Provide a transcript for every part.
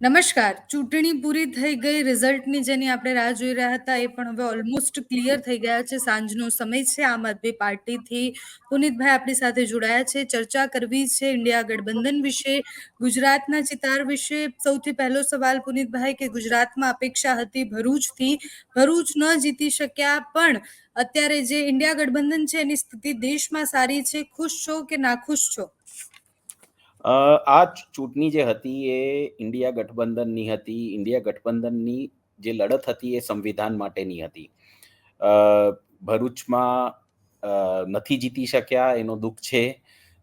નમસ્કાર. ચૂંટણી પૂરી થઈ ગઈ. રિઝલ્ટની જેની આપણે રાહ જોઈ રહ્યા હતા એ પણ હવે ઓલમોસ્ટ ક્લિયર થઈ ગયા છે. સાંજનો સમય છે. આમ આદમી પાર્ટીથી પુનિતભાઈ આપણી સાથે જોડાયા છે. ચર્ચા કરવી છે ઇન્ડિયા ગઠબંધન વિશે, ગુજરાતના ચિતાર વિશે. સૌથી પહેલો સવાલ પુનિતભાઈ કે ગુજરાતમાં અપેક્ષા હતી ભરૂચથી, ભરૂચ ન જીતી શક્યા, પણ અત્યારે જે ઇન્ડિયા ગઠબંધન છે એની સ્થિતિ દેશમાં સારી છે. ખુશ છો કે નાખુશ છો? આ ચૂંટણી જે હતી એ ઇન્ડિયા ગઠબંધનની હતી. ઇન્ડિયા ગઠબંધનની જે લડત હતી એ સંવિધાન માટેની હતી. ભરૂચમાં નથી જીતી શક્યા એનો દુઃખ છે,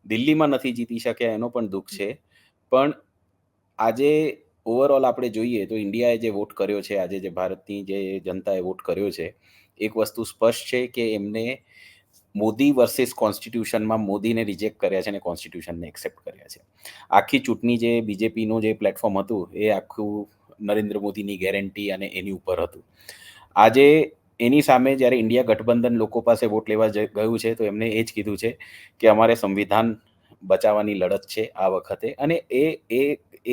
દિલ્હીમાં નથી જીતી શક્યા એનો પણ દુઃખ છે. પણ આજે ઓવરઓલ આપણે જોઈએ તો ઇન્ડિયાએ જે વોટ કર્યો છે, આજે જે ભારતની જે જનતાએ વોટ કર્યો છે, એક વસ્તુ સ્પષ્ટ છે કે એમને મોદી વર્સિસ કોન્સ્ટિટ્યુશનમાં મોદીને રિજેક્ટ કર્યા છે અને કોન્સ્ટિટ્યુશનને એક્સેપ્ટ કર્યા છે. આખી ચૂંટણી જે બીજેપીનું જે પ્લેટફોર્મ હતું એ આખું નરેન્દ્ર મોદીની ગેરંટી અને એની ઉપર હતું. આજે એની સામે જ્યારે ઇન્ડિયા ગઠબંધન લોકો પાસે વોટ લેવા ગયું છે તો એમને એ જ કીધું છે કે અમારે સંવિધાન બચાવવાની લડત છે આ વખતે. અને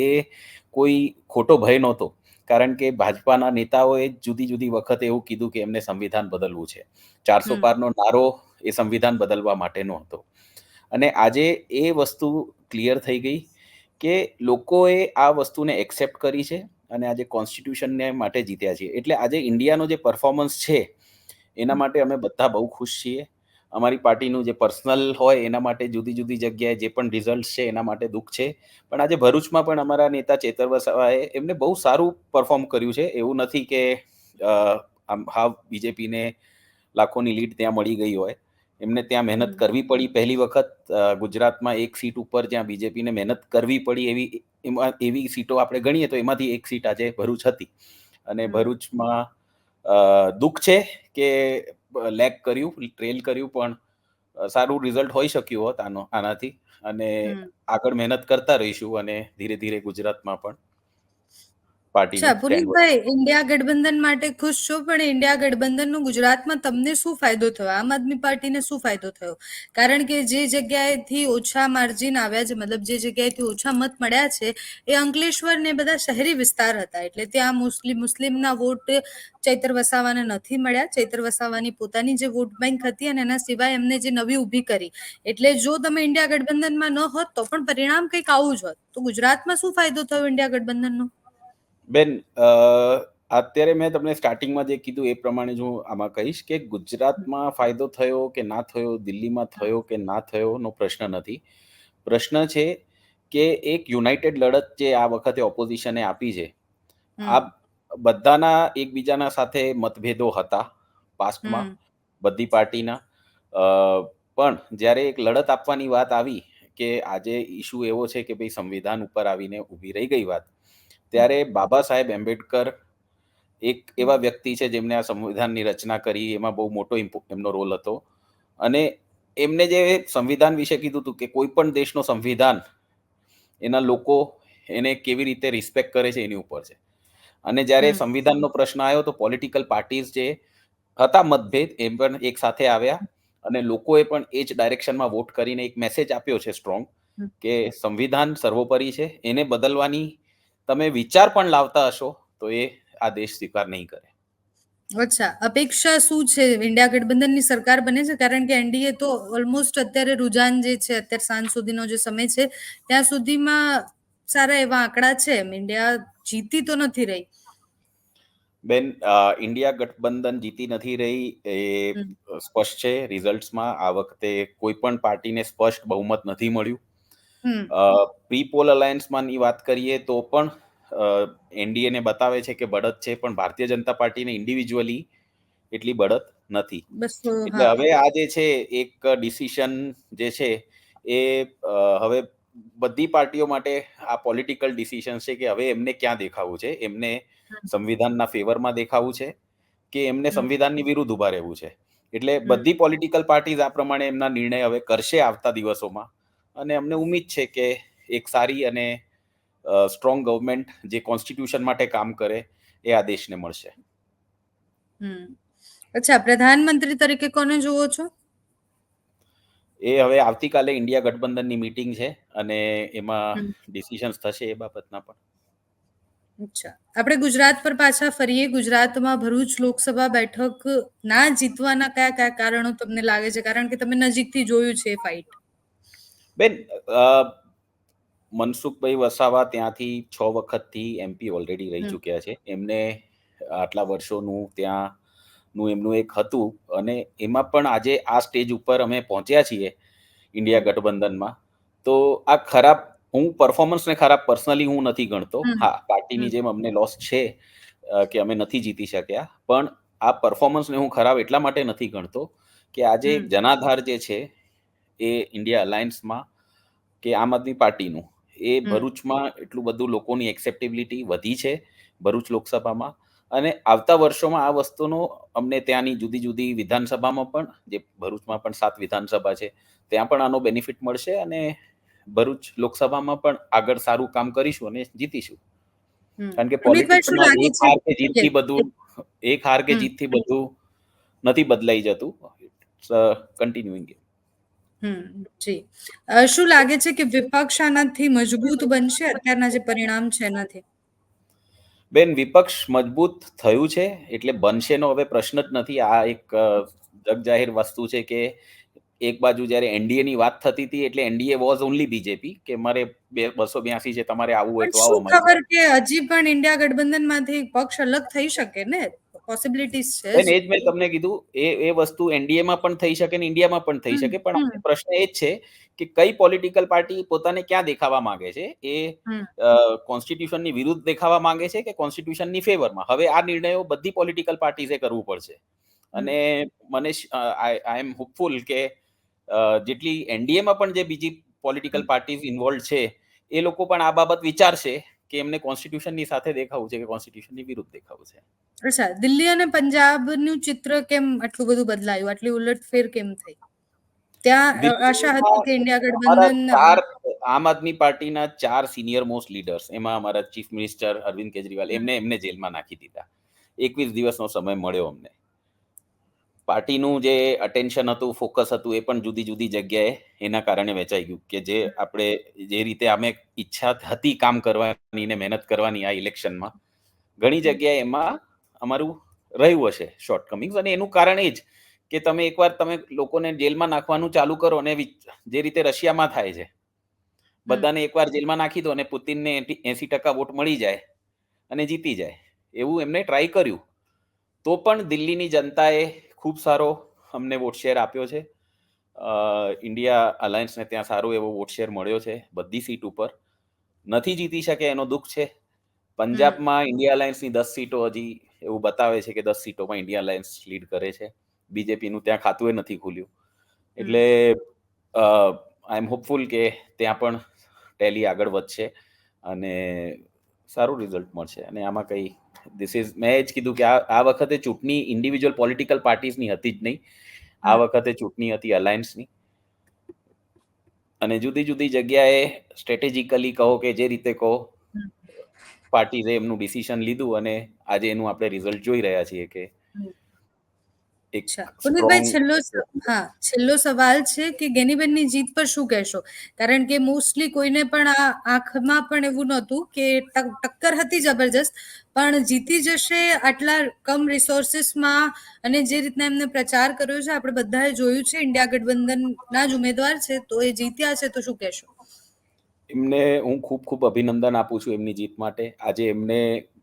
એ કોઈ ખોટો ભય નહોતો, કારણ કે ભાજપાના નેતાઓએ જુદી જુદી વખતે એવું કીધું કે એમને સંવિધાન બદલવું છે. 400 પારનો નારો એ સંવિધાન બદલવા માટેનો હતો. અને આજે એ વસ્તુ ક્લિયર થઈ ગઈ કે લોકોએ આ વસ્તુને એક્સેપ્ટ કરી છે અને આજે કોન્સ્ટિટ્યુશનને માટે જીત્યા છીએ. એટલે આજે ઇન્ડિયાનો જે પરફોર્મન્સ છે એના માટે અમે બધા બહુ ખુશ છીએ. અમારી પાર્ટીનું જે પર્સનલ હોય એના માટે જુદી જુદી જગ્યાએ જે પણ રિઝલ્ટ છે એના માટે દુઃખ છે. પણ આજે ભરૂચમાં પણ અમારા નેતા ચેતર વસાવાએ એમને બહુ સારું પરફોર્મ કર્યું છે. એવું નથી કે આમ હાવ બીજેપીને લાખોની લીડ ત્યાં મળી ગઈ હોય. એમને ત્યાં મહેનત કરવી પડી. પહેલી વખત ગુજરાતમાં એક સીટ ઉપર જ્યાં બીજેપીને મહેનત કરવી પડી એવી સીટો આપણે ગણીએ તો એમાંથી એક સીટ આજે ભરૂચ હતી. અને ભરૂચમાં દુઃખ છે કે લેગ કર્યું, ટ્રેલ કર્યું, પણ સારું રિઝલ્ટ હોઈ શક્યું હોત આનાથી. અને આગળ મહેનત કરતા રહીશું અને ધીરે ધીરે ગુજરાતમાં પણ પાર્ટીનું સ્ટેન્ડ પુનિતભાઈ, ઇન્ડિયા ગઠબંધન માટે ખુશ છો, પણ ઇન્ડિયા ગઠબંધનનો ગુજરાતમાં તમને શું ફાયદો થયો? આમ આદમી પાર્ટીને શું ફાયદો થયો? કારણ કે જે જગ્યાએથી ઓછા માર્જિન આવ્યા છે, મતલબ જે જગ્યાએથી ઓછા મત મળ્યા છે એ અંકલેશ્વર ને બધા શહેરી વિસ્તાર હતા. એટલે ત્યાં મુસ્લિમના વોટ ચૈતર વસાવાને નથી મળ્યા. ચૈતર વસાવાની પોતાની જે વોટ બેંક હતી અને એના સિવાય એમને જે નવી ઊભી કરી, એટલે જો તમે ઇન્ડિયા ગઠબંધનમાં ન હોત તો પણ પરિણામ કંઈક આવું જ હોત. તો ગુજરાતમાં શું ફાયદો થયો ઇન્ડિયા ગઠબંધનનો? બેન, અત્યારે મેં તમને સ્ટાર્ટિંગમાં જે કીધું એ પ્રમાણે જો આમાં કહીશ કે ગુજરાતમાં ફાયદો થયો કે ના થયો, દિલ્હીમાં થયો કે ના થયો નો પ્રશ્ન નથી. પ્રશ્ન છે કે એક યુનાઇટેડ લડત જે આ વખતે ઓપોઝિશને આપી છે, આ બધાના એકબીજાના સાથે મતભેદો હતા પાસ્ટમાં બધી પાર્ટીના. પણ જ્યારે એક લડત આપવાની વાત આવી કે આજે ઇશ્યુ એવો છે કે ભાઈ સંવિધાન ઉપર આવીને ઊભી રહી ગઈ વાત, ત્યારે બાબા સાહેબ આંબેડકર એક એવા વ્યક્તિ છે જેમને આ સંવિધાનની રચના કરી. એમાં બહુ મોટો એમનો રોલ હતો. અને એમને જે સંવિધાન વિશે કીધું હતું કે કોઈ પણ દેશનો સંવિધાન એના લોકો એને કેવી રીતે રિસ્પેક્ટ કરે છે એની ઉપર છે. અને જ્યારે સંવિધાનનો પ્રશ્ન આવ્યો તો પોલિટિકલ પાર્ટીઝ જે હતા મતભેદ એમ પણ એક સાથે આવ્યા અને લોકોએ પણ એ જ ડાયરેક્શનમાં વોટ કરીને એક મેસેજ આપ્યો છે સ્ટ્રોંગ કે સંવિધાન સર્વોપરી છે, એને બદલવાની તમે વિચાર પણ લાવતા હશો તો એ આ દેશ સ્વીકાર નહીં કરે. અચ્છા, અપેક્ષા શું છે? ઇન્ડિયા ગઠબંધનની સરકાર બને છે? કારણ કે એનડીએ તો ઓલમોસ્ટ અત્યારે રુઝાન જે છે, અત્યારે સાંજ સુધીનો જે સમય છે ત્યાં સુધીમાં સારા એવા આંકડા છે. ઇન્ડિયા જીતી તો નથી રહી. બેન, ઇન્ડિયા ગઠબંધન જીતી નથી રહી એ સ્પષ્ટ છે. રિઝલ્ટ્સમાં આ વખતે કોઈ પણ પાર્ટીને સ્પષ્ટ બહુમત નથી મળ્યું. પ્રી પોલ અલાયન્સમાંની વાત કરીએ તો પણ એનડીએને બતાવે છે કે બળત છે, પણ ભારતીય જનતા પાર્ટીને ઇન્ડિવિજ્યુઅલી એટલી બળત નથી. એટલે હવે આ જે છે એક ડિસિઝન જે છે એ હવે બધી પાર્ટીઓ માટે આ પોલિટિકલ ડિસિઝન છે કે હવે એમને ક્યાં દેખાવું છે. એમને સંવિધાનના ફેવરમાં દેખાવું છે કે એમને સંવિધાનની વિરુદ્ધ ઉભા રહેવું છે. એટલે બધી પોલિટિકલ પાર્ટીઝ આ પ્રમાણે એમના નિર્ણય હવે કરશે આવતા દિવસોમાં. અને અમને ઉમ્મીદ છે કે એક સારી અને સ્ટ્રોંગ ગવર્મેન્ટ જે કોન્સ્ટિટ્યુશન માટે કામ કરે એ આ દેશને મળશે. અચ્છા, પ્રધાનમંત્રી તરીકે કોને જોવો છો? એ હવે આવતીકાલે ઇન્ડિયા ગઠબંધનની મીટિંગ છે અને એમાં ડિસિઝન્સ થશે એ બાબતના પણ. અચ્છા, આપણે ગુજરાત પર પાછા ફરીએ. ગુજરાતમાં ભરૂચ લોકસભા બેઠક ના જીતવાના કયા કયા કારણો તમને લાગે છે? કારણ કે તમે નજીકથી જોયું છે એ ફાઇટ. બેન, મનસુખભાઈ વસાવા ત્યાંથી 6 વખતથી એમપી ઓલરેડી રહી ચૂક્યા છે. એમને આટલા વર્ષોનું ત્યાંનું એમનું એક હતું અને એમાં પણ આજે આ સ્ટેજ ઉપર અમે પહોંચ્યા છીએ ઇન્ડિયા ગઠબંધનમાં. તો આ ખરાબ, હું પરફોર્મન્સને ખરાબ પર્સનલી હું નથી ગણતો. હા, પાર્ટીની જેમ અમને લોસ છે કે અમે નથી જીતી શક્યા, પણ આ પરફોર્મન્સને હું ખરાબ એટલા માટે નથી ગણતો કે આજે જનાધાર જે છે એ ઇન્ડિયા અલાયન્સમાં કે આમ આદમી પાર્ટીનું એ ભરૂચમાં એટલું બધું લોકોની એક્સેપ્ટેબિલિટી વધી છે ભરૂચ લોકસભામાં. અને આવતા વર્ષોમાં આ વસ્તુનો અમને ત્યાંની જુદી જુદી વિધાનસભામાં પણ, જે ભરૂચમાં પણ 7 વિધાનસભા છે, ત્યાં પણ આનો બેનિફિટ મળશે અને ભરૂચ લોકસભામાં પણ આગળ સારું કામ કરીશું અને જીતીશું. કારણ કે પુનિતભાઈ, શું પોલિટિક્સમાં લાગે એક છે? હાર કે જીતથી બધું નથી બદલાઈ જતું. It's continuing game. જી. શું લાગે છે કે વિપક્ષ આનાથી મજબૂત બનશે અત્યારના જે પરિણામ છે એનાથી? બેન, વિપક્ષ મજબૂત થયું છે એટલે બનશેનો હવે પ્રશ્ન જ નથી. આ એક જગજાહેર વસ્તુ છે કે એક બાજુ જ્યારે એનડીએની વાત થતી હતી એટલે એનડીએ વોઝ ઓનલી બીજેપી, કે મારે 282 છે, તમારે આવવું હોય પણ તો આવો શું અમારી ખબર સાથે. કે હજી પણ ઇન્ડિયા ગઠબંધનમાંથી પક્ષ અલગ થઈ શકે ને? પોસિબિલિટીઝ છે બેન, જ. એ જ મેં તમને કીધું, એ વસ્તુ એનડીએમાં પણ થઈ શકે ને ઇન્ડિયામાં પણ થઈ શકે, પણ આપણે પ્રશ્ન એ જ છે કે કઈ પોલિટિકલ પાર્ટી પોતાને ક્યાં દેખાવા માંગે છે. એ કોન્સ્ટિટ્યુશનની વિરુદ્ધ દેખાવા માંગે છે કે કોન્સ્ટિટ્યુશનની ફેવરમાં? હવે આ નિર્ણયો બધી પોલિટિકલ પાર્ટીઝે કરવું પડશે. અને મને આઈ એમ હોપફુલ કે જેટલી એનડીએમાં પણ જે બીજી પોલિટિકલ પાર્ટીઝ ઇન્વોલ્વ છે એ લોકો પણ આ બાબત વિચારશે કે એમને કોન્સ્ટિટ્યુશનની સાથે દેખાવું છે કે કોન્સ્ટિટ્યુશનની વિરુદ્ધ દેખાવું છે. અચ્છા, દિલ્હી અને પંજાબનું ચિત્ર કેમ આટલું બધું બદલાયું? આટલી ઉલટફેર કેમ થઈ? ત્યાં આશા હતી કે ઇન્ડિયા ગઠબંધન આમ આદમી પાર્ટીના 4 સિનિયર મોસ્ટ લીડર્સ, એમાં અમારા ચીફ મિનિસ્ટર અરવિંદ કેજરીવાલ, એમને જેલમાં નાખી દીધા. 21 દિવસનો સમય મળ્યો અમને. પાર્ટીનું જે અટેન્શન હતું, ફોકસ હતું, એ પણ જુદી જુદી જગ્યાએ એના કારણે વેચાઈ ગયું. કે જે આપણે જે રીતે અમે ઈચ્છા હતી કામ કરવાની ને મહેનત કરવાની આ ઇલેક્શનમાં, ઘણી જગ્યાએ એમાં અમારું રહ્યું હશે શોર્ટકમિંગ્સ. અને એનું કારણ એ જ કે તમે એકવાર તમે લોકોને જેલમાં નાખવાનું ચાલુ કરો અને જે રીતે રશિયામાં થાય છે, બધાને એકવાર જેલમાં નાખી દો અને પુતિનને 80% વોટ મળી જાય અને જીતી જાય, એવું એમને ટ્રાય કર્યું. તો પણ દિલ્હીની જનતાએ ખૂબ સારો અમને વોટ શેર આપ્યો છે. ઇન્ડિયા અલાયન્સને ત્યાં સારો એવો વોટ શેર મળ્યો છે બધી સીટ ઉપર. નથી જીતી શકે એનો દુઃખ છે. પંજાબમાં ઇન્ડિયા અલાયન્સની 10 સીટો હજી એવું બતાવે છે કે 10 સીટોમાં ઇન્ડિયા અલાયન્સ લીડ કરે છે. બીજેપીનું ત્યાં ખાતું નથી ખુલ્યું. એટલે આઈ એમ હોપફુલ કે ત્યાં પણ ટેલી આગળ વધશે અને સારું રિઝલ્ટ મળશે. અને આમાં કંઈ મેં જ કીધું કે આ વખતે ચૂંટણી ઇન્ડિવિજ્યુઅલ પોલિટિકલ પાર્ટીઝની હતી જ નહીં. આ વખતે ચૂંટણી હતી અલાયન્સની. અને જુદી જુદી જગ્યાએ સ્ટ્રેટેજિકલી કહો કે જે રીતે કહો, પાર્ટીઝે એમનું ડિસિઝન લીધું અને આજે એનું આપણે રિઝલ્ટ જોઈ રહ્યા છીએ કે એક પુનિતભાઈ, છેલ્લો સવાલ છે કે ગેનીબેનની જીત પર શું કહેશો? કારણ કે મોસ્ટલી કોઈને પણ આ આંખમાં પણ એવું નહોતું કે ટક્કર હતી જબરજસ્ત, પણ જીતી જશે આટલા કમ રિસોર્સિસમાં અને જે રીતના એમને પ્રચાર કર્યો છે આપણે બધાએ જોયું છે. ઇન્ડિયા ગઠબંધનના જ ઉમેદવાર છે તો એ જીત્યા છે, તો શું કહેશો? એમને હું ખૂબ ખૂબ અભિનંદન આપું છું એમની જીત માટે. આજે એમને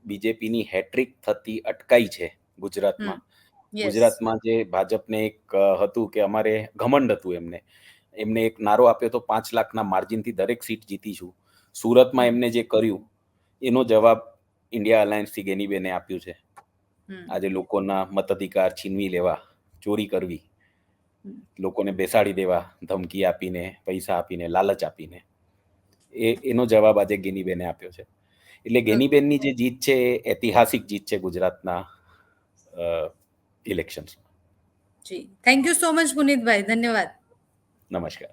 બીજેપીની હેટ્રિક થતી અટકાઈ છે ગુજરાતમાં. ગુજરાતમાં જે ભાજપને એક હતું કે અમારે ઘમંડ હતું, એમને એક નારો આપ્યો તો 5 લાખના માર્જિનથી દરેક સીટ જીતીશું. સુરતમાં એમને જે કર્યું એનો જવાબ ઇન્ડિયા અલાયન્સથી ગેનીબેને આપ્યું છે. આજે લોકોના મતાધિકાર છીનવી લેવા, ચોરી કરવી, લોકોને બેસાડી દેવા ધમકી આપીને, પૈસા આપીને, લાલચ આપીને, એનો જવાબ આજે ગેનીબેને આપ્યો છે. એટલે ગેનીબેનની જે જીત છે એ ઐતિહાસિક જીત છે ગુજરાતના ઇલેક્શન્સમાં. જી, થેન્ક યુ સો મચ પુનિતભાઈ. ધન્યવાદ. નમસ્કાર.